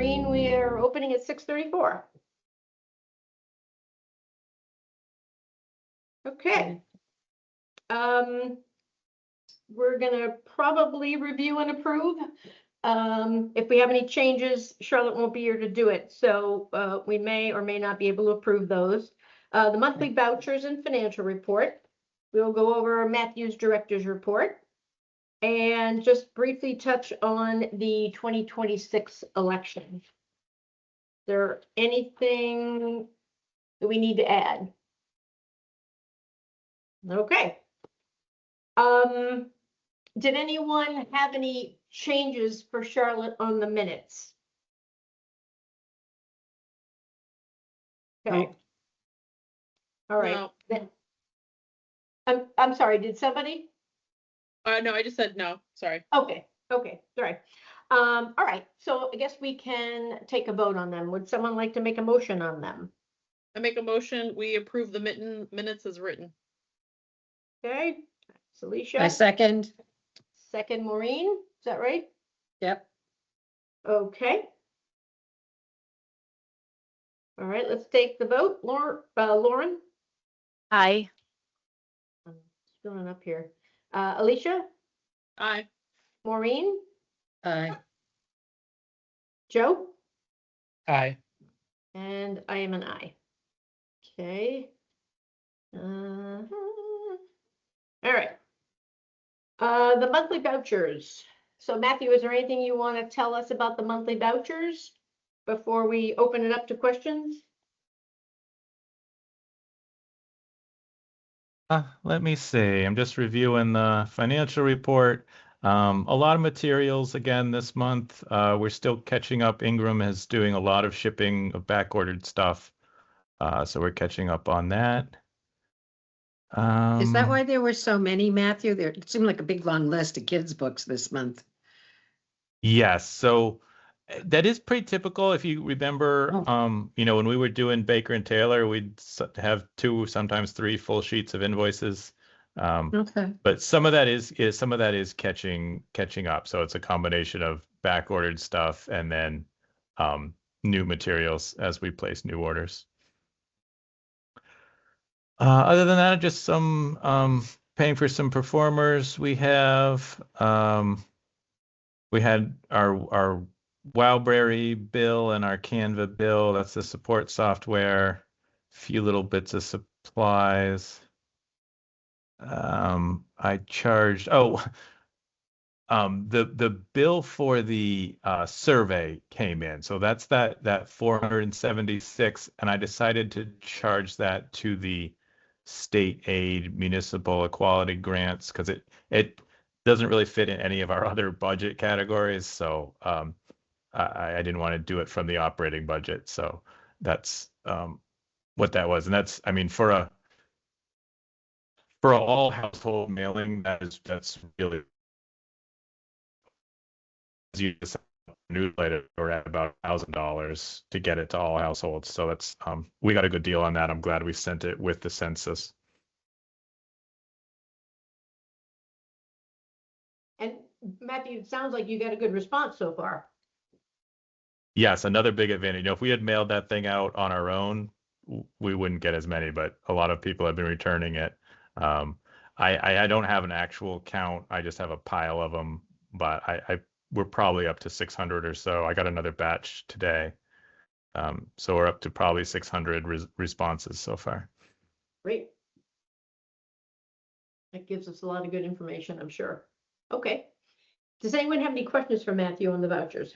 Maureen, we are opening at 6:34. Okay. We're gonna probably review and approve. If we have any changes, Charlotte won't be here to do it, so we may or may not be able to approve those. The monthly vouchers and financial report. We'll go over Matthew's director's report and just briefly touch on the 2026 election. Is there anything that we need to add? Okay. Did anyone have any changes for Charlotte on the minutes? Okay. Nope. All right. No. Then, I'm sorry, did somebody? No, I just said no, sorry. Okay, sorry. All right, so I guess we can take a vote on them. Would someone like to make a motion on them? I make a motion, we approve the minutes as written. Okay, I Alicia, second. second Maureen, is that right? Yep. Okay. All right, let's take the vote. Lauren? Aye. I'm filling up here. Alicia? Aye. Maureen? Aye. Joe? Aye. And I am an aye. Okay. All right. The monthly vouchers. So Matthew, is there anything you want to tell us about the monthly vouchers before we open it up to questions? Let me see. I'm just reviewing the financial report. A lot of materials again this month. We're still catching up. Ingram is doing a lot of shipping of back-ordered stuff. So we're catching up on that. Is that why there were so many, Matthew? There it seemed like a big long list of kids' books this month. Yes. So that is pretty typical. If you remember, when we were doing Baker and Taylor, we'd have 2, sometimes 3 full sheets of invoices. Okay. But some of that is catching up. So it's a combination of back ordered stuff and then new materials as we place new orders. Other than that, just some paying for some performers. We had our Wowberry bill and our Canva bill. That's the support software. A few little bits of supplies. I charged. The bill for the survey came in, so that's that 476, and I decided to charge that to the state aid municipal equality grants because it doesn't really fit in any of our other budget categories. So I didn't want to do it from the operating budget. So that's what that was, and that's for all household mailing, that's really, as you just newsletter, we're at about $1,000 to get it to all households. So that's we got a good deal on that. I'm glad we sent it with the census. And Matthew, it sounds like you got a good response so far. Yes, another big advantage. If we had mailed that thing out on our own, we wouldn't get as many, but a lot of people have been returning it. I don't have an actual count. I just have a pile of them, but we're probably up to 600 or so. I got another batch today. So we're up to probably 600 responses so far. Great. That gives us a lot of good information, I'm sure. Okay. Does anyone have any questions for Matthew on the vouchers?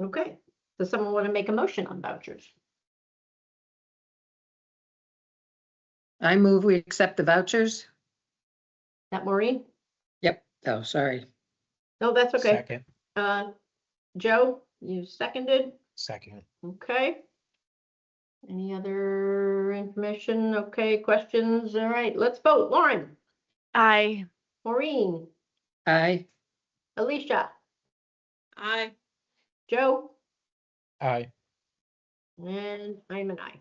Okay. Does someone want to make a motion on vouchers? I move we accept the vouchers. That Maureen? Yep. Oh, sorry. No, that's okay. Second. Joe, you seconded? Second. Okay. Any other information? Okay, questions? All right, let's vote. Lauren, Aye. Maureen, Aye. Alicia, Aye. Joe, Aye. and I'm an aye.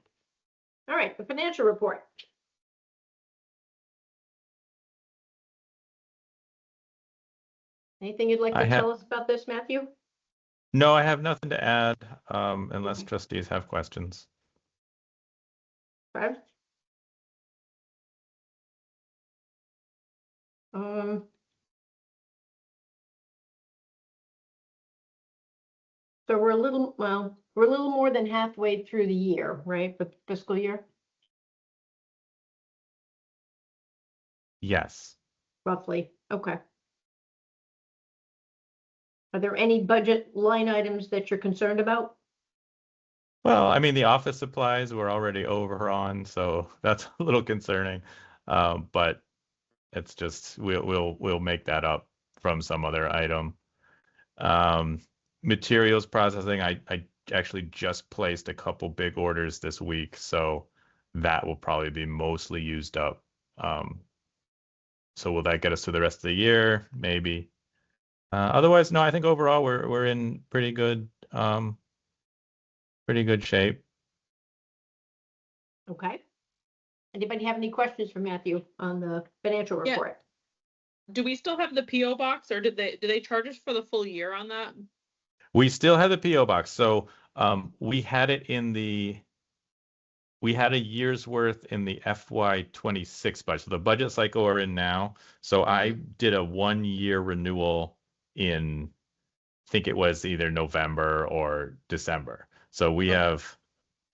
All right, the financial report. Anything you'd like I to have- tell us about this, Matthew? No, I have nothing to add, unless trustees have questions. Fred? Um. So we're a little more than halfway through the year, right, for fiscal year, Yes. roughly. Okay. Are there any budget line items that you're concerned about? Well, I mean, the office supplies were already over on, so that's a little concerning. But it's just we'll make that up from some other item. Um, Materials processing, I actually just placed a couple big orders this week, so that will probably be mostly used up. So will that get us through the rest of the year? Maybe. Otherwise, no, I think overall we're in pretty good shape. Okay. Anybody have any questions for Matthew on the financial Yeah. report? Do we still have the PO box, or did they charge us for the full year on that? We still have the PO box. So we had a year's worth in the FY26 budget. So the budget cycle we're in now. So I did a 1-year renewal in, I think it was either November or December. So we have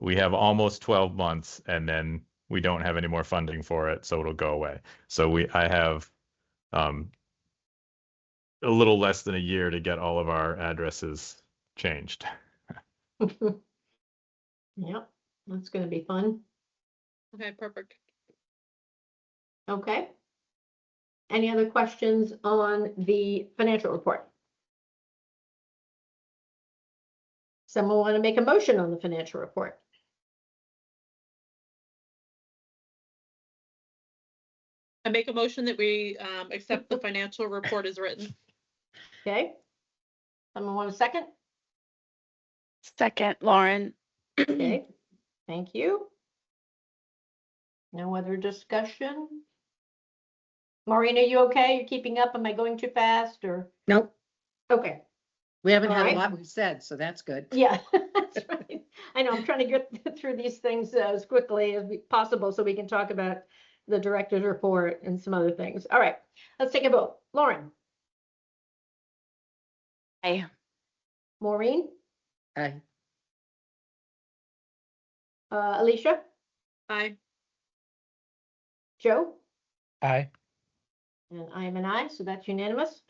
almost 12 months, and then we don't have any more funding for it, so it'll go away. So I have a little less than a year to get all of our addresses changed. Yep, that's gonna be fun. Okay, perfect. Okay. Any other questions on the financial report? Someone want to make a motion on the financial report? I make a motion that we accept the financial report as written. Okay. Someone want a second? Second, Lauren. Okay, thank you. No other discussion? Maureen, are you okay? You're keeping up? Am I going too fast or? Nope, Okay, we haven't had a Alright. lot we've said, so that's good. yeah, that's right. I know, I'm trying to get through these things as quickly as possible so we can talk about the director's report and some other things. All right, let's take a vote. Lauren, Aye. Maureen, Aye. Alicia, Aye. Joe, Aye. and I am an aye, so that's unanimous.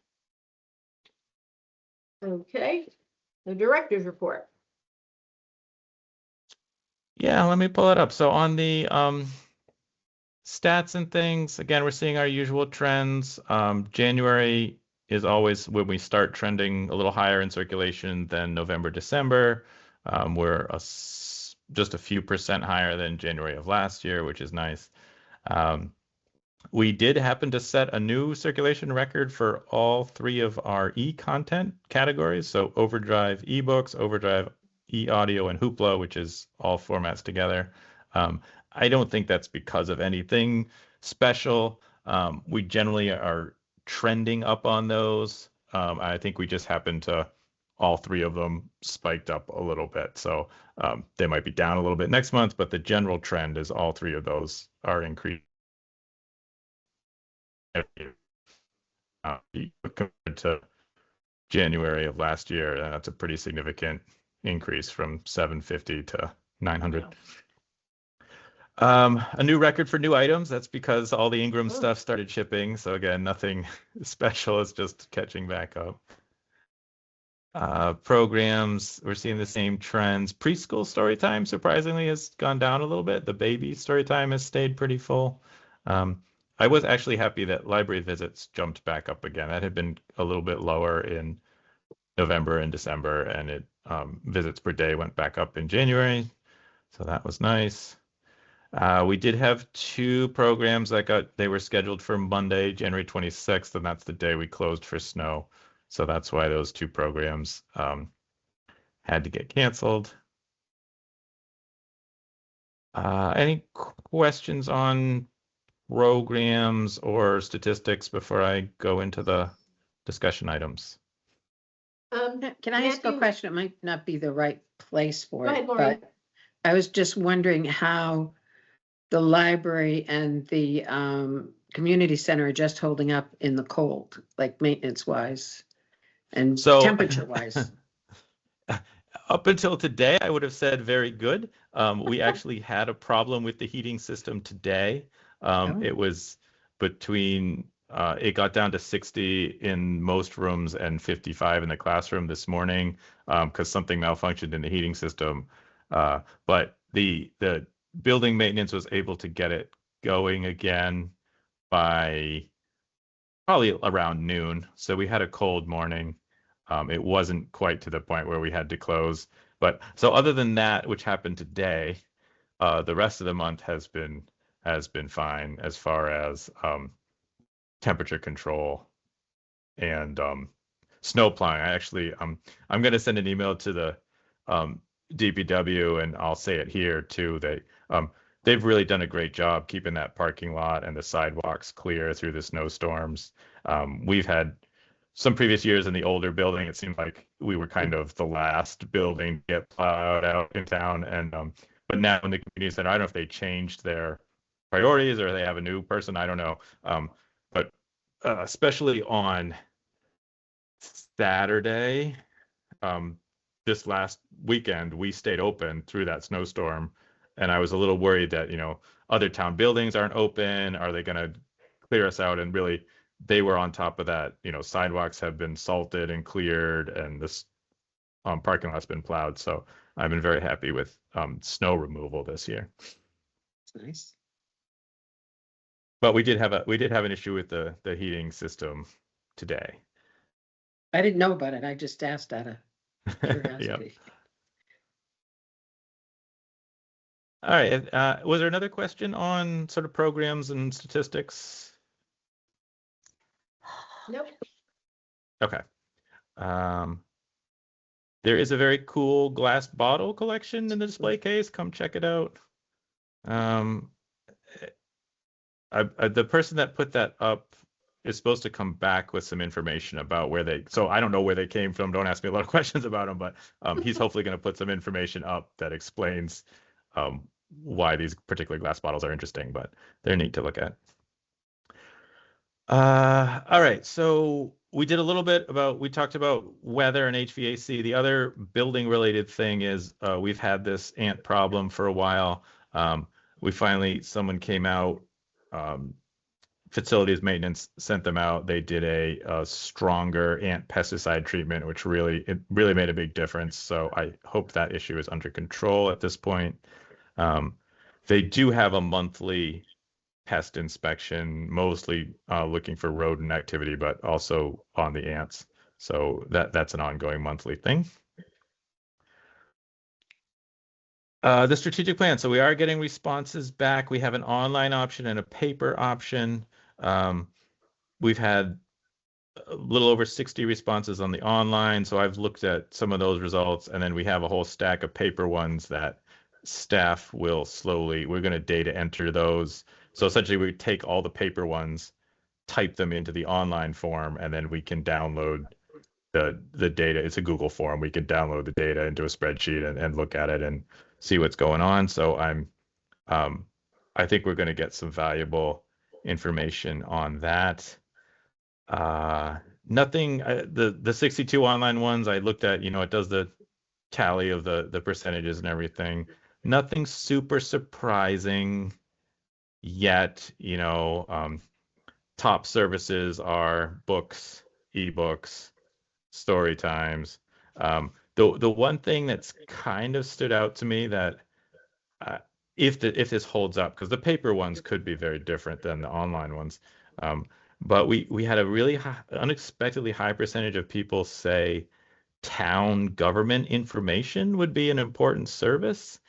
Okay, the director's report. Yeah, let me pull it up. So on the stats and things, again, we're seeing our usual trends. January is always when we start trending a little higher in circulation than November, December. We're just a few percent higher than January of last year, which is nice. We did happen to set a new circulation record for all 3 of our e-content categories. So Overdrive ebooks, Overdrive e-audio, and Hoopla, which is all formats together. I don't think that's because of anything special. We generally are trending up on those. I think we just happen to all 3 of them spiked up a little bit. So they might be down a little bit next month, but the general trend is all 3 of those are increasing. Compared to January of last year, and that's a pretty significant increase from 750 to 900. A new record for new items. That's because all the Ingram stuff started shipping. So again, nothing special. It's just catching back up. Programs, we're seeing the same trends. Preschool story time surprisingly has gone down a little bit. The baby story time has stayed pretty full. I was actually happy that library visits jumped back up again. That had been a little bit lower in November and December, and it visits per day went back up in January. So that was nice. We did have 2 programs they were scheduled for Monday, January 26th, and that's the day we closed for snow. So that's why those 2 programs had to get canceled. Any questions on programs or statistics before I go into the discussion items. Can I ask a Matthew- question? It might not be the right place for Go ahead, it, Maureen. but I was just wondering how the library and the community center are just holding up in the cold, like maintenance wise and So temperature wise. up until today, I would have said very good. We actually had a problem with the heating system today. Oh. It was between, it got down to 60 in most rooms and 55 in the classroom this morning because something malfunctioned in the heating system. But the building maintenance was able to get it going again by probably around noon. So we had a cold morning. It wasn't quite to the point where we had to close. But so other than that, which happened today, the rest of the month has been fine as far as temperature control and snow plowing. I actually I'm going to send an email to the DPW and I'll say it here too. They've really done a great job keeping that parking lot and the sidewalks clear through the snowstorms. We've had some previous years in the older building, it seemed like we were kind of the last building to get plowed out in town. And but now in the community center, I don't know if they changed their priorities or they have a new person. I don't know. But especially on Saturday, this last weekend, we stayed open through that snowstorm. And I was a little worried that, other town buildings aren't open. Are they going to clear us out? And really, they were on top of that. Sidewalks have been salted and cleared, and this parking lot's been plowed. So I've been very happy with snow removal this year. That's nice. But we did have an issue with the heating system today. I didn't know about it. I just asked out of Yep. curiosity. All right. Was there another question on sort of programs and statistics? Nope. Okay. There is a very cool glass bottle collection in the display case. Come check it out. The person that put that up is supposed to come back with some information about so I don't know where they came from. Don't ask me a lot of questions about them, but he's hopefully going to put some information up that explains why these particular glass bottles are interesting, but they're neat to look at. All right, so we talked about weather and HVAC. The other building related thing is we've had this ant problem for a while. Someone came out, facilities maintenance sent them out. They did a stronger ant pesticide treatment, which really made a big difference. So I hope that issue is under control at this point. They do have a monthly pest inspection, mostly looking for rodent activity, but also on the ants. So that's an ongoing monthly thing. The strategic plan. So we are getting responses back. We have an online option and a paper option. We've had a little over 60 responses on the online. So I've looked at some of those results, and then we have a whole stack of paper ones that staff we're going to data enter those. So essentially we take all the paper ones, type them into the online form, and then we can download the data. It's a Google form. We can download the data into a spreadsheet and look at it and see what's going on. So I think we're going to get some valuable information on that. Nothing, the 62 online ones I looked at, it does the tally of the percentages and everything. Nothing super surprising yet. Top services are books, ebooks, story times. The one thing that's kind of stood out to me that if this holds up, because the paper ones could be very different than the online ones, but we had a really unexpectedly high percentage of people say town government information would be an important service.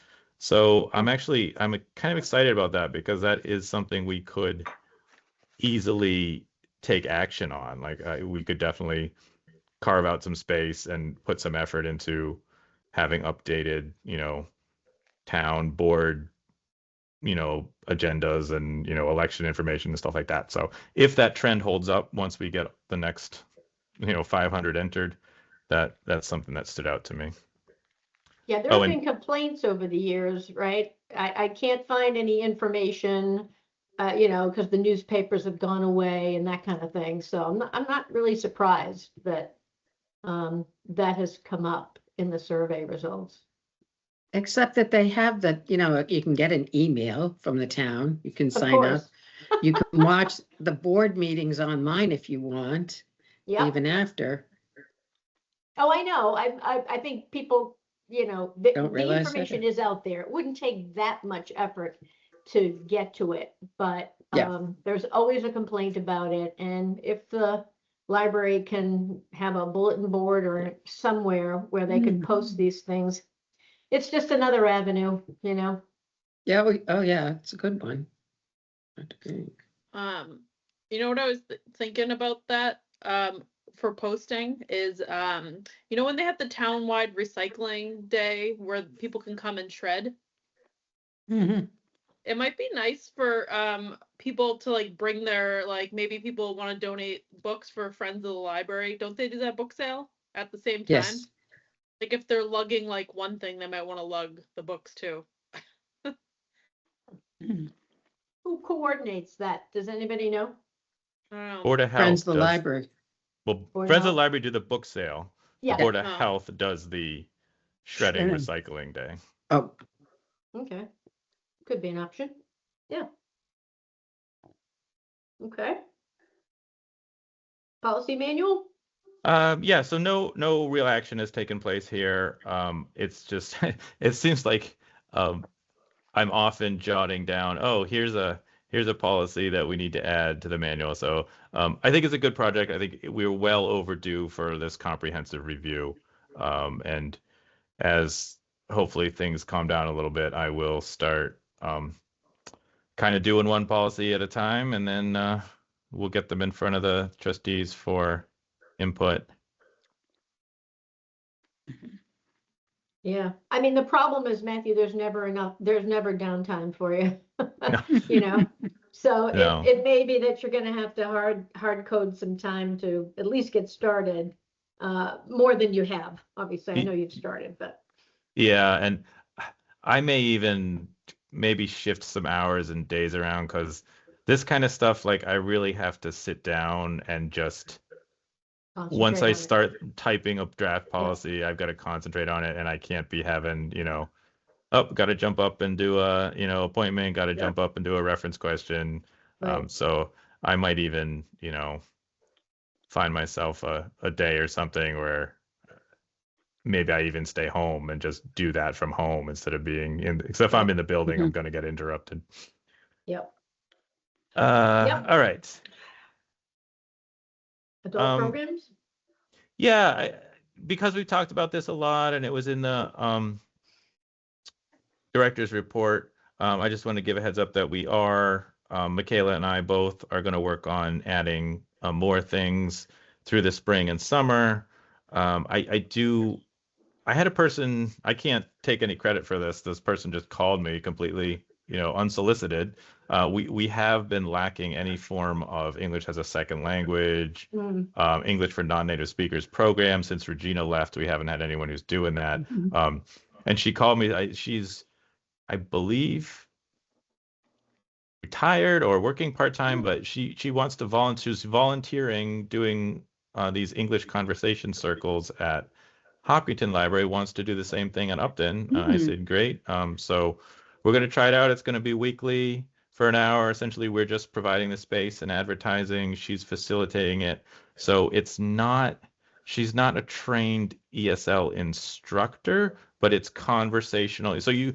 So I'm kind of excited about that, because that is something we could easily take action on. Like we could definitely carve out some space and put some effort into having updated, town board, agendas and, election information and stuff like that. So if that trend holds up, once we get the next 500 entered. That's something that stood out to me. Yeah, there Oh, have and been complaints over the years, right? I can't find any information, because the newspapers have gone away and that kind of thing. So I'm not really surprised that that has come up in the survey results. Except that they have you can get an email from the town, you can Of sign up. course. You can watch the board meetings online if you want, Yep. even after. Oh, I know. I think people, Don't the realize information that. is out there. It wouldn't take that much effort to get to it, but Yeah. there's always a complaint about it. And if the library can have a bulletin board or somewhere where they could post these things, it's just another avenue, Yeah, oh yeah, it's a good one. You know what I was thinking about that for posting is when they have the townwide recycling day where people can come and shred. Mhm. It might be nice for people to like bring their maybe people want to donate books for friends of the library. Don't they do that book sale at the same time? Yes. Like if they're lugging like one thing, they might want to lug the books too. Who coordinates that? Does anybody know? I don't know. Board of Friends Health of the does. library. Well, Board of Friends of Health? the Library do the book sale. The Yeah. Board of Oh. Health does the shredding Shredding. recycling day. Oh, Okay. Could be an option. Yeah. Okay. Policy manual? Yeah, so no real action has taken place here. It's just it seems like I'm often jotting down, oh, here's a policy that we need to add to the manual. So I think it's a good project. I think we're well overdue for this comprehensive review. And as hopefully things calm down a little bit, I will start kind of doing one policy at a time, and then we'll get them in front of the trustees for input. Yeah. I mean, the problem is, Matthew, there's never downtime for you. No. So No. it may be that you're gonna have to hard code some time to at least get started, more than you have. Obviously, I know you've started, but Yeah, and I may even maybe shift some hours and days around because this kind of stuff, like I really have to sit down and just once concentrate I on it. start typing up draft policy, I've got to concentrate on it, and I can't be having, got to jump up and do a, appointment, got to Yeah. jump up and do a reference question. Right. So I might even, find myself a day or something where maybe I even stay home and just do that from home instead of being in, except if I'm in the building, I'm going to get interrupted. Yep. All right. Adult programs? Yeah, because we've talked about this a lot and it was in the director's report, I just want to give a heads up that we are, Michaela and I both are going to work on adding more things through the spring and summer. I had a person, I can't take any credit for this. This person just called me completely, unsolicited. We have been lacking any form of English as a second language, English for non-native speakers program. Since Regina left, we haven't had anyone who's doing that. And she called me, she's, I believe, retired or working part-time, but she wants to volunteer. She's volunteering doing these English conversation circles at Hopkinton Library, wants to do the same thing at Upton. I said, great. So we're going to try it out. It's going to be weekly for an hour. Essentially, we're just providing the space and advertising. She's facilitating it. So she's not a trained ESL instructor, but it's conversational. So you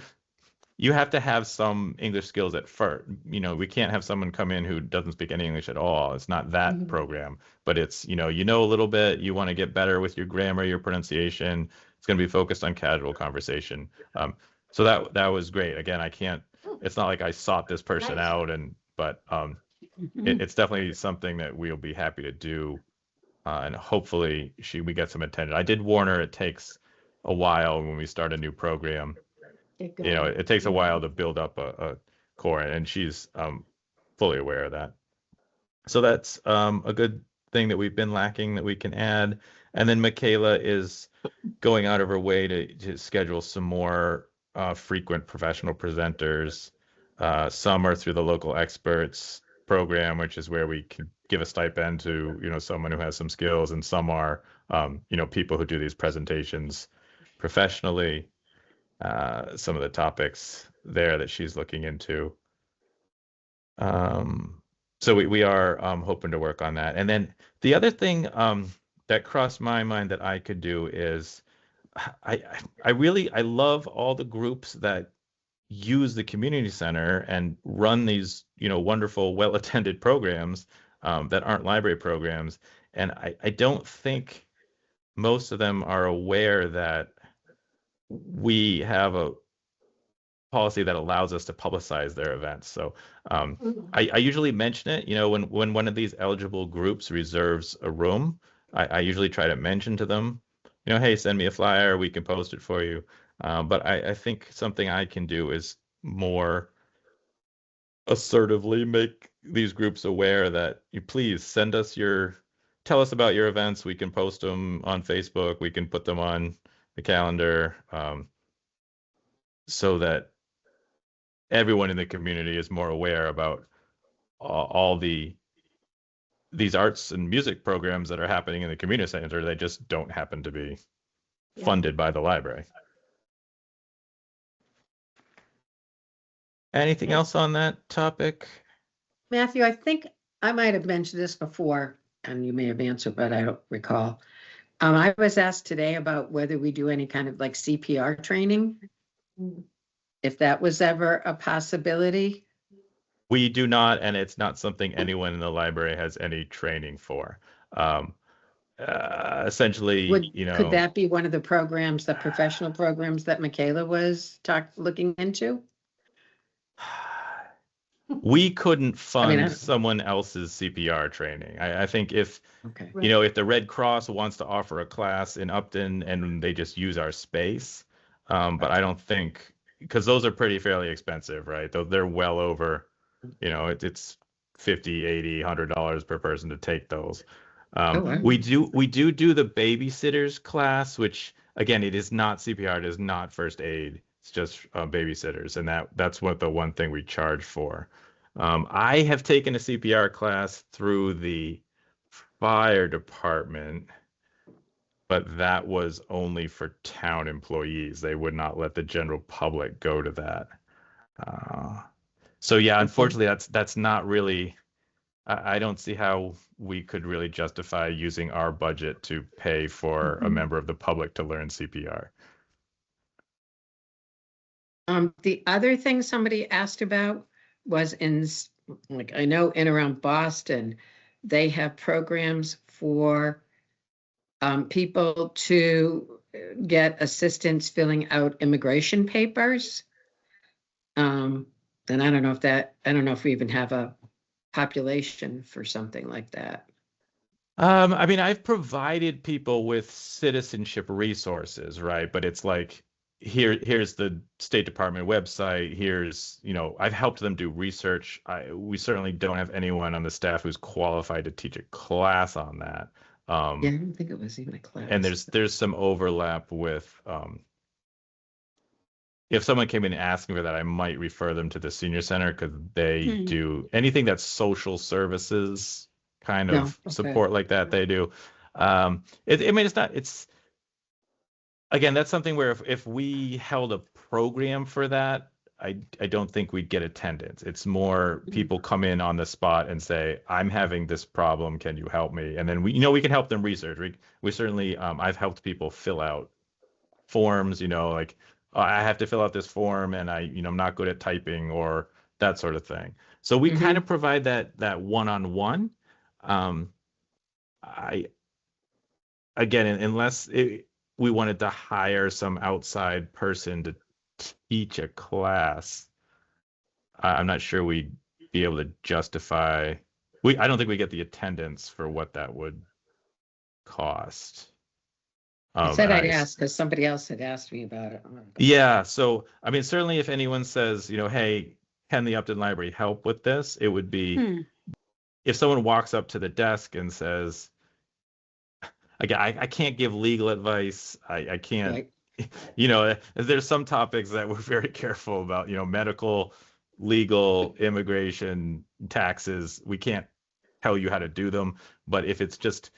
have to have some English skills at first. We can't have someone come in who doesn't speak any English at all. It's not that program, but it's, you know a little bit, you want to get better with your grammar, your pronunciation. It's going to be focused on casual conversation. So that was great. Again, it's not like I sought this person Nice. out, but it's definitely something that we'll be happy to do. And hopefully we get some attention. I did warn her it takes a while when we start a new program. It takes a while to build up a core, and she's fully aware of that. So that's a good thing that we've been lacking that we can add. And then Michaela is going out of her way to schedule some more frequent professional presenters. Some are through the local experts program, which is where we can give a stipend to, someone who has some skills, and some are, people who do these presentations professionally. Some of the topics there that she's looking into. So we are hoping to work on that. And then the other thing that crossed my mind that I could do is I love all the groups that use the community center and run these, wonderful, well-attended programs that aren't library programs. And I don't think most of them are aware that we have a policy that allows us to publicize their events. So I usually mention it, when one of these eligible groups reserves a room, I usually try to mention to them, hey, send me a flyer, we can post it for you. But I think something I can do is more assertively make these groups aware that you please tell us about your events. We can post them on Facebook. We can put them on the calendar, so that everyone in the community is more aware about all these arts and music programs that are happening in the community center. They just don't happen to be funded by the library. Anything else on that topic? Matthew, I think I might have mentioned this before, and you may have answered, but I don't recall. I was asked today about whether we do any kind of like CPR training, if that was ever a possibility. We do not, and it's not something anyone in the library has any training for. Essentially, Could that be one of the programs, the professional programs that Michaela was looking into? We couldn't fund I- someone else's CPR training. I think if Okay. if the Red Cross wants to offer a class in Upton and they just use our space, but I don't think, because those are fairly expensive, right? They're well over, it's $50, $80, $100 per person to take those. wow. We do the babysitters class, which again, it is not CPR, it is not first aid. It's just babysitters, and that's the one thing we charge for. I have taken a CPR class through the fire department, but that was only for town employees. They would not let the general public go to that. So yeah, unfortunately, that's not really. I don't see how we could really justify using our budget to pay for a member of the public to learn CPR. The other thing somebody asked about was I know in around Boston, they have programs for people to get assistance filling out immigration papers. And I don't know if we even have a population for something like that. I mean, I've provided people with citizenship resources, right? But it's like, here's the State Department website. Here's, I've helped them do research. We certainly don't have anyone on the staff who's qualified to teach a class on that. Yeah, I don't think it was even a class. And there's some overlap with, if someone came in asking for that, I might refer them to the senior center, because they do anything that's social services kind of support like that. They do. It's again, that's something where if we held a program for that, I don't think we'd get attendance. It's more people come in on the spot and say, I'm having this problem, can you help me? And then we can help them research. We certainly, I've helped people fill out forms, like, I have to fill out this form and I'm not good at typing, or that sort of thing. So we kind of provide that one-on-one. Unless we wanted to hire some outside person to teach a class, I'm not sure we'd be able to justify. I don't think we get the attendance for what that would cost. I said I'd ask because somebody else had asked me about it. Yeah, so I mean, certainly if anyone says, hey, can the Upton Library help with this? It would be if someone walks up to the desk and says, again, I can't give legal advice. I can't, Right. you know, there's some topics that we're very careful about, you know, medical, legal, immigration, taxes. We can't tell you how to do them. But if it's just,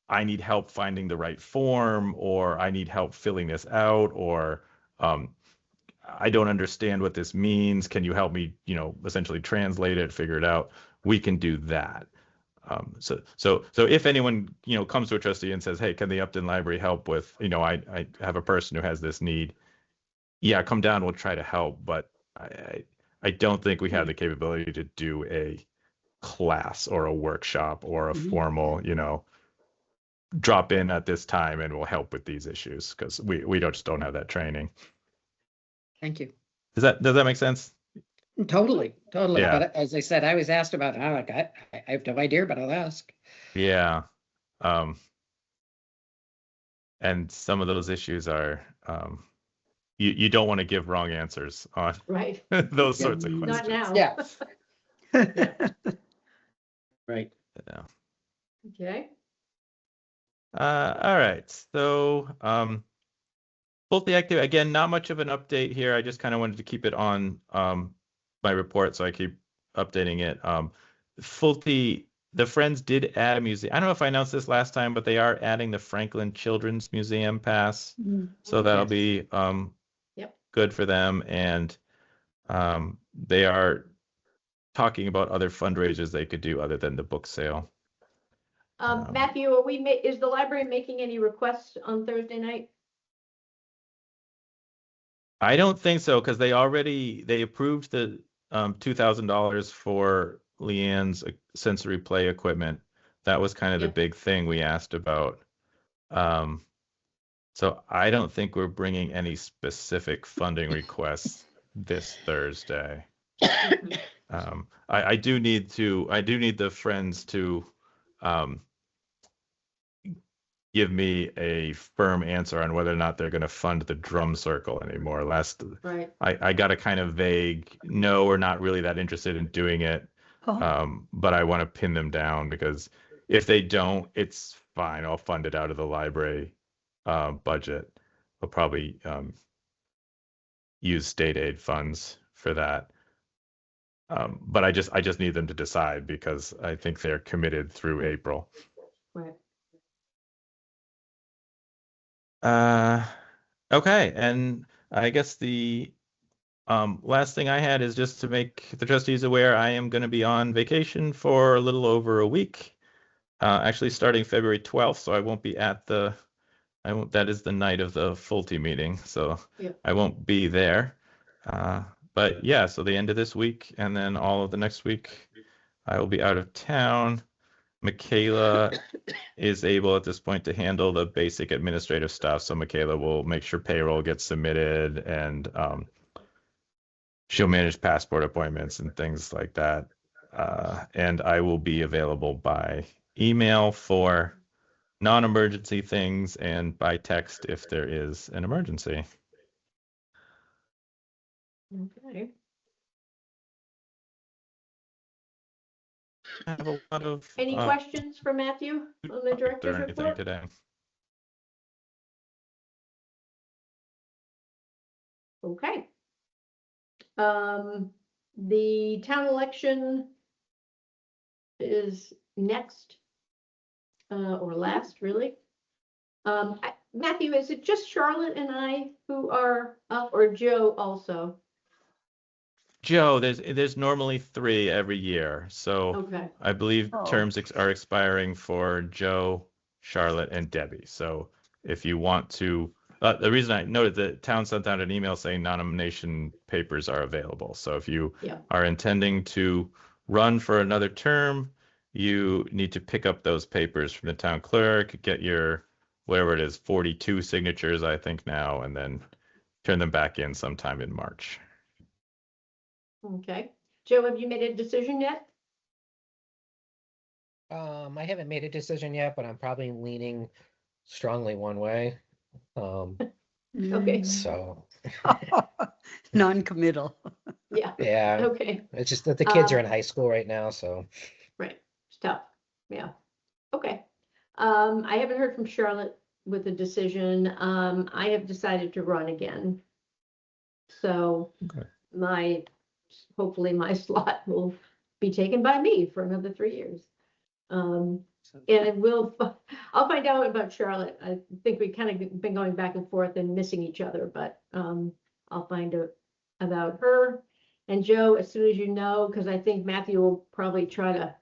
I need help finding the right form, or I need help filling this out, or I don't understand what this means. Can you help me, you know, essentially translate it, figure it out? We can do that. So if anyone, you know, comes to a trustee and says, hey, can the Upton Library help with, you know, I have a person who has this need. Yeah, come down, we'll try to help. But I don't think we have the capability to do a class or a workshop or a formal, you know, drop in at this time and we'll help with these issues, because we just don't have that training. Thank you. Does that make sense? Totally. Yeah. But as I said, I was asked about, I have no idea, but I'll ask. Yeah. And some of those issues are, you don't want to give wrong answers on Right. those Yeah. sorts of questions. Not now. Yeah. Right. Yeah. Okay. All right. So, both the active, again, not much of an update here. I just kind of wanted to keep it on my report, so I keep updating it. Fulte, the Friends did add a museum. I don't know if I announced this last time, but they are adding the Franklin Children's Museum pass. So that'll Yes. be Yep. good for them. And they are talking about other fundraisers they could do other than the book sale. Matthew, is the library making any requests on Thursday night? I don't think so, because they approved the $2,000 for Leanne's sensory play equipment. That was kind of the Yep. big thing we asked about. So I don't think we're bringing any specific funding requests this Thursday. I do need the Friends to give me a firm answer on whether or not they're going to fund the drum circle anymore. Right. I got a kind of vague, no, we're not really that interested in doing it. But I want to pin them down, because if they don't, it's fine. I'll fund it out of the library budget. I'll probably use state aid funds for that. But I just need them to decide, because I think they're committed through April. Right. Okay, and I guess the last thing I had is just to make the trustees aware I am going to be on vacation for a little over a week, actually starting February 12th, so I won't be that is the night of the Fulte meeting, so Yep. I won't be there. But yeah, so the end of this week and then all of the next week, I will be out of town. Michaela is able at this point to handle the basic administrative stuff. So Michaela will make sure payroll gets submitted, and she'll manage passport appointments and things like that. And I will be available by email for non-emergency things and by text if there is an emergency. Okay. I have a lot of Any questions for Matthew on the or director's anything report? today. Okay. The town election is next, or last, really. Matthew, is it just Charlotte and I who are up, or Joe also? Joe, there's normally 3 every year. So Okay. I believe Oh. terms are expiring for Joe, Charlotte, and Debbie. So if you want to, the reason I noted that town sent out an email saying nomination papers are available. So if you Yeah. are intending to run for another term, you need to pick up those papers from the town clerk, get your, whatever it is, 42 signatures, I think now, and then turn them back in sometime in March. Okay. Joe, have you made a decision yet? I haven't made a decision yet, but I'm probably leaning strongly one way. Okay. So Non-committal. Yeah. yeah, Okay. it's just that the kids are in high school right now, so Right. It's tough, yeah. Okay. I haven't heard from Charlotte with a decision. I have decided to run again. So Okay. hopefully my slot will be taken by me for another 3 years. And I'll find out about Charlotte. I think we kind of been going back and forth and missing each other, but I'll find out about her. And Joe, as soon as you know, because I think Matthew will probably try to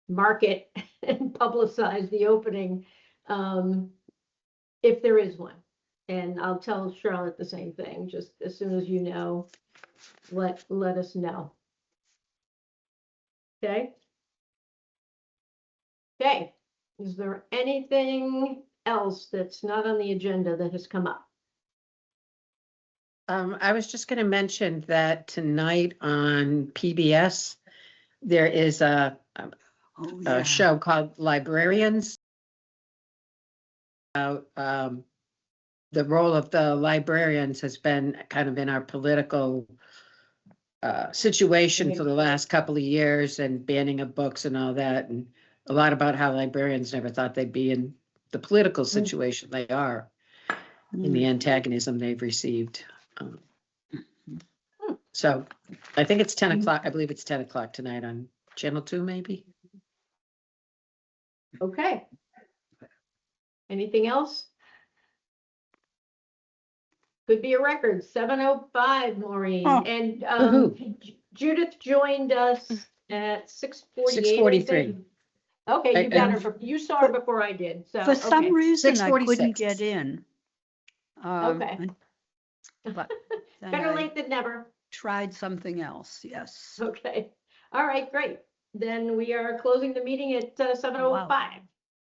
market and publicize the opening, if there is one. And I'll tell Charlotte the same thing, just as soon as you know, let us know. Okay? Okay, is there anything else that's not on the agenda that has come up? I was just going to mention that tonight on PBS, there is a show called Librarians. The role of the librarians has been kind of in our political situation for the last couple of years, and banning of books and all that, and a lot about how librarians never thought they'd be in the political situation they are, and the antagonism they've received. So I think it's 10 o'clock. I believe it's 10 o'clock tonight on Channel 2, maybe. Okay. Anything else? Could be a record, 7:05, Maureen. Oh. And Woohoo. Judith joined us at 6:48. 6:43. Okay, you I- got her, you saw her before I did, so. For some okay. reason, I couldn't 6:46. get in. Okay. But then Better I late than never. tried something else, yes. Okay, all right, great. Then we are closing the meeting at 7:05.